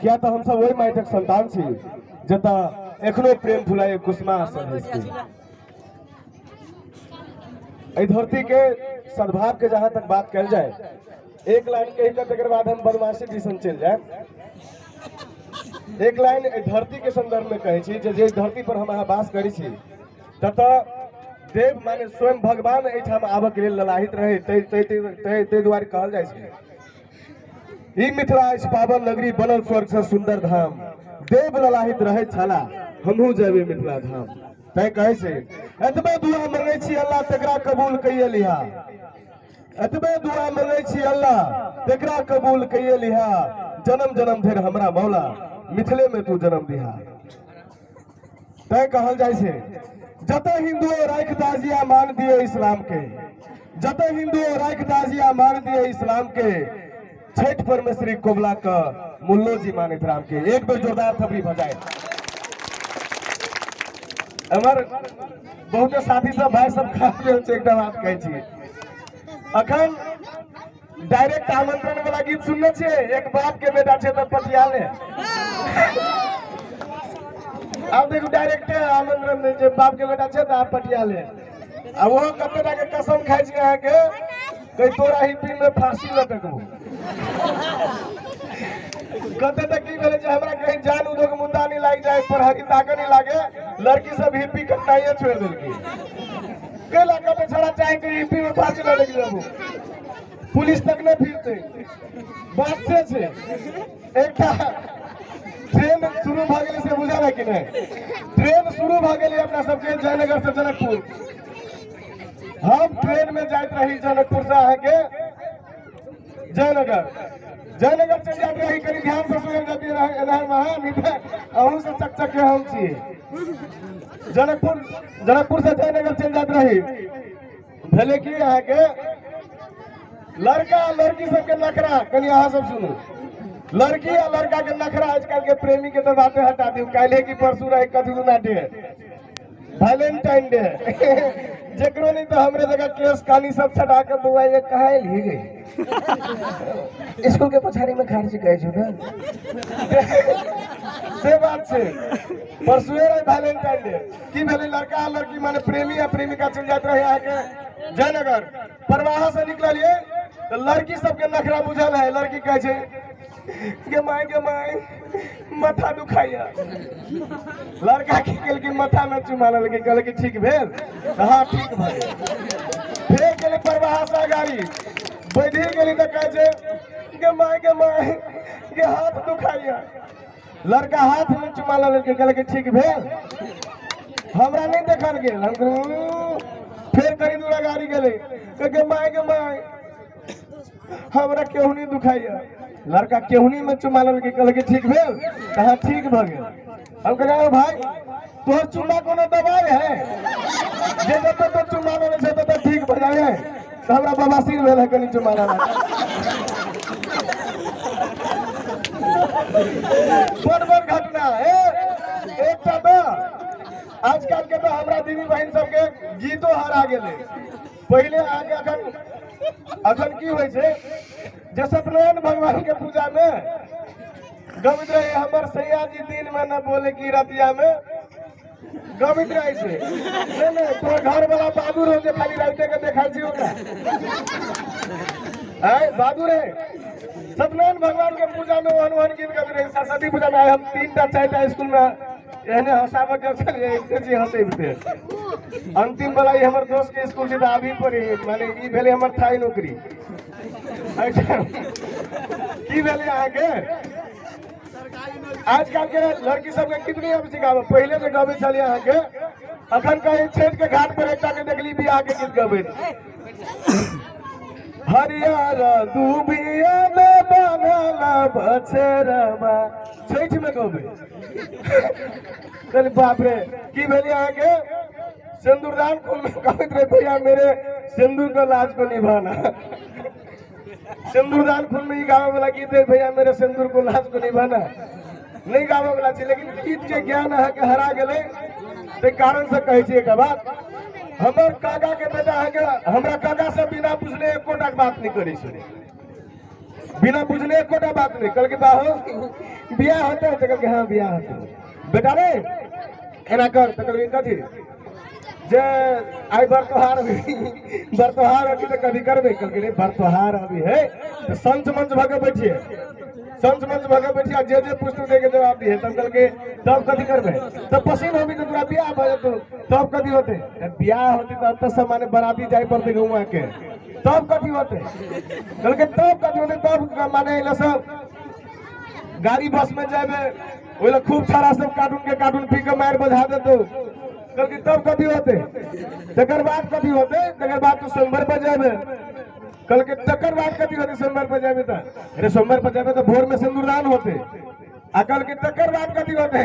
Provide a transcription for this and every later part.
क्या तो हम सब वही माटिक संतान छी जता एखनो प्रेम फुलाए कुसुमा धरती के सद्भाव के जहां तक बात कल जाए, एक लाइन कही तक बाद हम बदमाशी दिसन चल जाए। एक लाइन धरती के संदर्भ में कहे छी जे धरती पर हम वास करी छी तथा देव माने स्वयं भगवान एठाम आबक के लेल ललाहित रहे ते द्वारे कहल जाय छै ई मिथिला अछि पावन नगरी बनल स्वर्ग से सुंदर धाम, देव ललाहित रहे छला हमहू जेबे मिथिला धाम। तै कहे छै एतबे दुआ मांगे छी अल्लाह तकरा कबूल कइए लिहा, एतबे दुआ मांगे छी अल्लाह तकरा कबूल कइए लिहा, जन्म जन्म धरि हमरा मौला मिथिले में तू जन्म दिहा। तै कहल जाय छै जत हिंदू राख ताजिया मान दिए इस्लाम के, जत हिंदू राख ताजिया मान दिए इस्लाम के, छठ पर में श्री कोबला का मुल्लो जी मानित राम के। एक बेर जोरदार थपड़ी बजाए। हमर बहुत साथी सब भाई सब खास एक बात कहे छी अखन डायरेक्ट आमंत्रण वाला गीत सुनने छे, एक बाप के बेटा छे तो पटियाले अब देखो डायरेक्ट आमंत्रण दे जे बाप के बेटा छे तो आप पटियाले अब वो कतेटा के कसम खाइ छी अहाँ के कई तोरा ही पी में फांसी लटकबो कते तक की भेले जे हमरा कहीं जान उदो के मुद्दा नहीं लाग जाए, पढ़ाई ताक नहीं लागे, लड़की सब हिप्पी कटाइए छोड़ देलकी के लगा पे छड़ा चाहे कि हिप्पी में फांसी लटक जाबो, पुलिस तक ने फिरते बात से एकटा ट्रेन शुरू भ गेलै से बुझा है कि नहीं, ट्रेन शुरू भ गेलै अपना सबके जयनगर से जनकपुर, हम ट्रेन में जाइत रही जनकपुर से अहाँ के जयनगर चल जाते रही, कनी ध्यान से सुनल जाती रहे वहां नीचे अहू से चकचक के हम छी जनकपुर से जयनगर चल जाते रही भेले की अहाँ के लड़का लड़की सबके नखरा कनी अहाँ सब सुनू, लड़की आ लड़का के नखरा आजकल के प्रेमी के तो बातें हटा दी, काल्हे की परसू रहे कदुना डे वैलेंटाइन डे जकरो नहीं तो हमरे जगह केस कानी सब छटा के बुआ ये कहा ली गई स्कूल के पछाड़ी में खाड़ से गए ना से बात से परसू रहे वैलेंटाइन डे की भेले लड़का आ लड़की माने प्रेमी या प्रेमिका चल जाते रहे आके जयनगर परवाहा से निकलिए तो लड़की सबके नखरा बुझल है, लड़की कहे छे गे माय माथा दुखाइया, लड़का की गेल की माथा में चुमा लगे कहले कि ठीक भेल हां ठीक भेल, फेर गेले परवाहा से गाड़ी बैठी गेली तो कहे छे गे माय गे हाथ दुखाइया, लड़का हाथ में चुमा लगे कहले कि ठीक भेल, हमरा नहीं देखल गेल, हम फिर करी दूरा गाड़ी गेले गे माय हमरा केहू नहीं दुखाइया, लड़का केहूनी में चुमा लगे कहले कि ठीक भेल कहा ठीक भ गेल, हम कहे भाई तोहर चुम्मा कोनो दवाई है जे जब तो चुम्मा लेने से तो ठीक भ जाए, तो हमरा बवासीर भेल है कनी चुम्मा लेना बड़ घटना है एकटा तो आजकल के तो हमरा दीदी बहन सबके गीतो हरा गेले, पहले आगे अखन की होय छे जे सत्यनारायण भगवान के पूजा में गमित रहे हमर सैया जी दिन में न बोले की रतिया में गमित रहे छे नहीं तो घर वाला बहादुर हो जे खाली राते के देखाई छी ओकरा आय बहादुर है सत्यनारायण भगवान के पूजा में ओहन गीत गबि रहे, सरस्वती पूजा में हम 3टा 4टा स्कूल में एहने हंसावत जब चलिए ऐसे जी हंसे थे, अंतिम वाला ही हमर दोस्त के स्कूल से आभी पड़ी माने ई भेले हमर थाई नौकरी की भेले आगे आजकल के लड़की सब के कितनी अब सिखावे, पहले से गबे चलिए अहाँ के अखन कहीं छठ के घाट पर एकटा के देखली बियाह के गीत गबे हरियर दूबिया में बनला बछरवा छठ में गबे कल बाप रे की भेली अहाँ के सिंदूरदान कुल में कहत रहे भैया मेरे सिंदूर का लाज को निभाना, सिंदूरदान खुल में ही गावे वाला गीत है भैया मेरे सिंदूर को लाज को निभाना नहीं गावे वाला छे, लेकिन गीत के ज्ञान अहाँ के हरा गेले ते कारण से कहे छी एक बात हमर काका के बेटा है के हमरा काका से बिना पूछले एकोटा बात नहीं करै छै, बिना बुझने कोटा बात नहीं। कल के बाहो बियाह होता है तो कल के हाँ बियाह होता है बेटा रे एना कर तो कल कथी जे आई बरतोहार अभी तो कभी करबे कल के रे बरतोहार अभी है तो संत मंच भगे बैठिए संत मंच भगे बैठिए जे पूछते दे के जवाब दिए तब कल के तब कथी करबे तब पसीन होबी तो तोरा बियाह भ जतो तब कथी होते बियाह होती तब तो सब माने बराती जाय पड़ते गौवा के तब कथी होते कल के तब कथी होते तब माने इला सब गाड़ी बस में जाबे ओला खूब सारा सब कार्टून पी के मार बजा देतो कल के तब कथी होते तकर बाद कथी होते तकर बाद तो सोमवार पर जाबे कल के तकर बाद कथी होते सोमवार पर जाबे त अरे सोमवार पर जाबे तो भोर में सिंदूरदान होते आ कल के तकर बाद कथी होते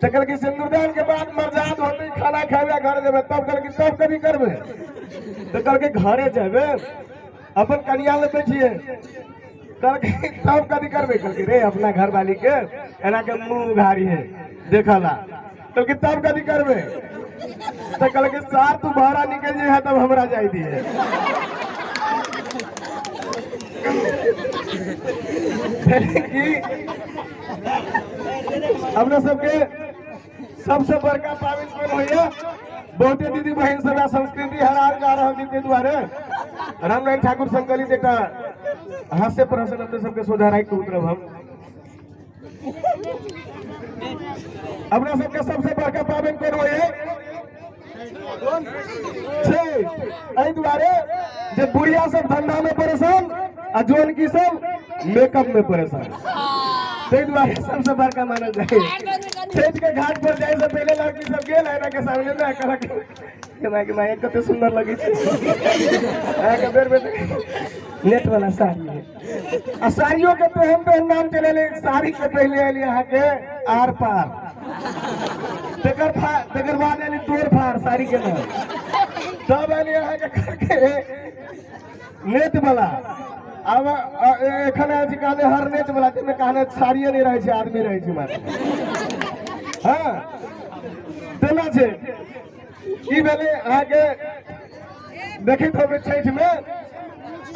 तकर के सिंदूरदान के बाद मरजाद होते खाना खावे घर जाबे तब कल के तब कथी करबे तो कल के घरे जाबे अपन कन्या ले बैठिए कल के तब कथी करबे कल के रे अपना घर वाली के एना के मुंह उघारी है देखला कल के तब कथी करबे तो कल के सार तू भाड़ा निकल जे है तब हमरा जाई दिए कि अपना सबके सबसे बड़का पावन कोन होइए बहुते दीदी बहन सब संस्कृति हरार जा रहा के द्वारे रामनारायण ठाकुर संकलित एक हास्य प्रहसन अपने सबके सुधाराई के उतरब हम अपना सबके सबसे बड़का पावन कोन होइए द्वारे जे बुढ़िया सब धंधा में परेशान आ जोन की सब मेकअप में परेशान द्वारे सबसे बड़का माना जाए छठ के घाट पर जाए से पहले लड़की सब गेल है ना के सामने ना कहला के माय कते सुंदर लगी छे आ के बेर नेट वाला साड़ी है आ साड़ियों के पहन नाम चले ले साड़ी के पहले आली यहां के आर पार तेकर बाद आली तोड़ फाड़ साड़ी के नाम तब आली यहां के करके नेट वाला अब एखने आज कहने हर नेट वाला में कहने साड़िए नहीं रहे आदमी रहे मारे हाँ देना छे की भेले आगे देखे तो छठ में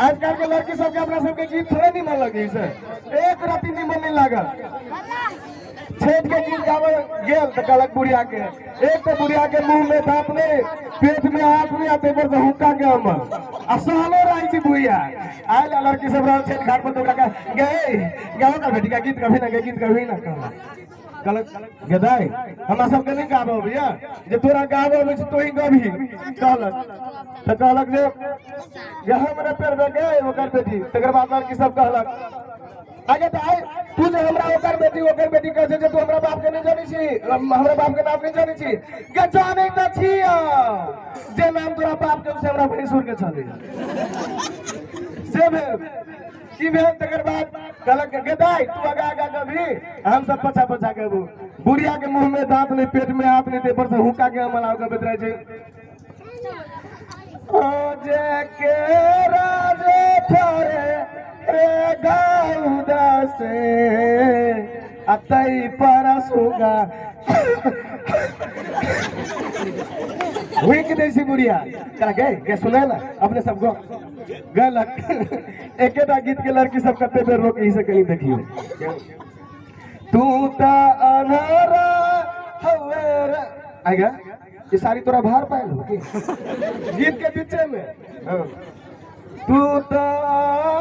आजकल के लड़की सबके अपना सबके गीत थोड़े नहीं मन लगे से एक राती निमन नहीं लागल छठ के गीत गावे गेल तो कहलक बुढ़िया के एक तो बुढ़िया के मुंह में दांत नहीं पेट में आग नहीं आते पर से हुक्का के अमल आ सहलो रही थी बुढ़िया आयल लड़की सब रह छठ घाट पर तो गए गाओ का बेटी का गीत कभी ना कहला गदाई हमरा सबके नहीं गाबो भैया जे तोरा गाबो में तो ही गबी कहलक तो कहलक जे यहां मेरे पैर में गए ओकर बेटी तकर बाद लड़की सब कहलक आगे तो आए तू जे हमरा ओकर बेटी कह जे तू हमरा बाप के नहीं जानी छी हमरा बाप के नाम नहीं जानी छी के जाने त छियो जे नाम तोरा बाप के से हमरा भैंसुर के चले से की भेल तकर बाद कहलक गदाई तू आगा कभी हम सब पछा के बुढ़िया के मुंह में दांत नहीं पेट में हाथ नहीं पर से हुक्का के अमल आगे बेत रहे ओ जे के राजे फरे रे गाउदा से अतई परसुगा हुई के देसी बुढ़िया कह गए सुने ना अपने सबको गलत एकेटा गीत के लड़की सब कते बेर रोक ही से कहीं देखियो तू ता अनहरा हवेर आएगा ये सारी तोरा भार पायल हो की गीत के पीछे में तू ता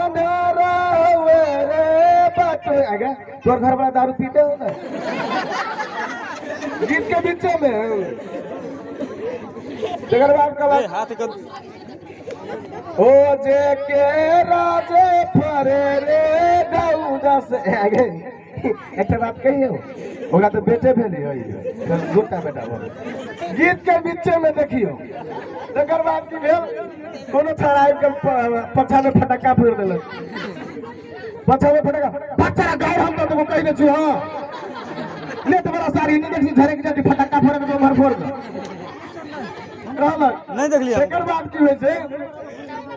अनहरा हवेर बात आएगा तोर घर वाला दारू पीते हो ना गीत के पीछे में जगर बात का हाथ कर ओ जे के राजे फरे रे दाऊदा से आगे एक बात कहियो होगा तो बेटे भेली होई गोटा बेटा गीत के बीच में देखियो तकर बाद की भेल कोनो छड़ाई के पछा में फटक्का फोड़ देलक पछा में फटक्का बच्चा गाय हम तो कह दे छी हां नेट वाला साड़ी नहीं देखी झरे के जल्दी फटक्का फोड़ के घर फोड़ दे नहीं देख लिया तकर बाद की होय छै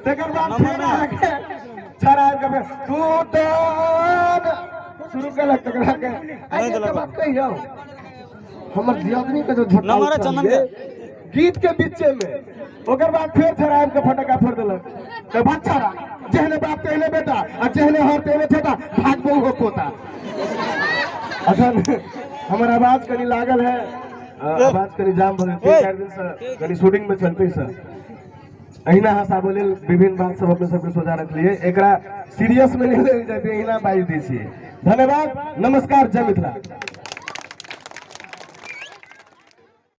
तकर बाद फिर आके छड़ाई के तू तो शुरू कर तकरा के नहीं देलक बात कहियो हमर दियादनी के जो झटका हमारा चमन के गीत के बीच में ओकर बाद फिर छड़ाई के फटक्का फोड़ देलक तो बच्चा जहने बाप तेहने बेटा आ जहने हर तेहने ठेटा भाग बहु हो पोता। अखन हमर आवाज कनी लागल है, आवाज कनी जाम भइल, 3-4 दिन से कनी शूटिंग में चलते सर। अहिना हंसा बोले विभिन्न बात सब अपने सबके सोचा रख लिए, एकरा सीरियस में नहीं ले जाते, अहिना बाइज दी छिए। धन्यवाद, नमस्कार, जय मिथिला।